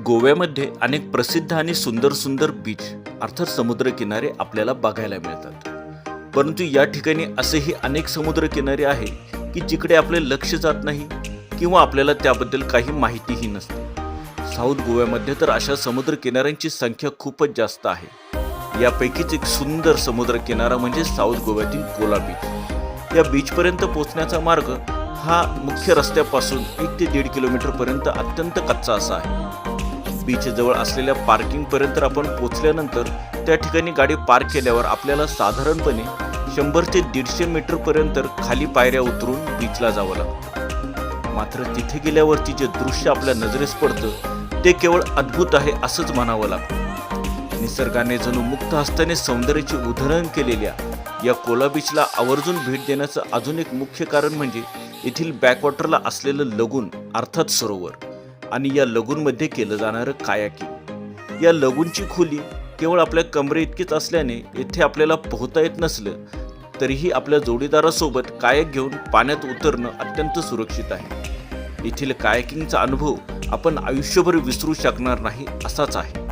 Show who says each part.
Speaker 1: गोव्यामध्ये अनेक प्रसिद्ध आणि सुंदर सुंदर बीच अर्थात समुद्रकिनारे आपल्याला बघायला मिळतात. परंतु या ठिकाणी असेही अनेक समुद्रकिनारे आहे की जिकडे आपले लक्ष जात नाही किंवा आपल्याला त्याबद्दल काही माहितीही नसते. साऊथ गोव्यामध्ये तर अशा समुद्रकिनाऱ्यांची संख्या खूपच जास्त आहे. यापैकीच एक सुंदर समुद्रकिनारा म्हणजे साऊथ गोव्यातील कोला बीच. या बीचपर्यंत पोहोचण्याचा मार्ग हा मुख्य रस्त्यापासून 1 ते 1.5 किलोमीटर पर्यंत अत्यंत कच्चा असा आहे. बीच जवळ असलेल्या पार्किंग पर्यंत आपण पोहोचल्यानंतर त्या ठिकाणी गाडी पार्क केल्यावर आपल्याला साधारणपणे 100 ते 150 मीटर पर्यंत खाली पायऱ्या उतरून बीचला जावं लागतं. मात्र तिथे गेल्यावरती जे दृश्य आपल्या नजरेस पडतं ते केवळ अद्भुत आहे असंच म्हणावं लागतं. निसर्गाने जणू मुक्त हस्ताने सौंदर्याची उधळण केलेल्या या कोला बीचला आवर्जून भेट देण्याचं अजून एक मुख्य कारण म्हणजे येथील बॅकवॉटरला असलेलं लगून अर्थात सरोवर आणि या लगूनमध्ये केलं जाणारं कायाकिंग. या लगूनची खोली केवळ आपल्या कमरे इतकीच असल्याने येथे आपल्याला पोहता येत नसलं तरीही आपल्या जोडीदारासोबत कायक घेऊन पाण्यात उतरणं अत्यंत सुरक्षित आहे. येथील कायाकिंगचा अनुभव आपण आयुष्यभर विसरू शकणार नाही असाच आहे.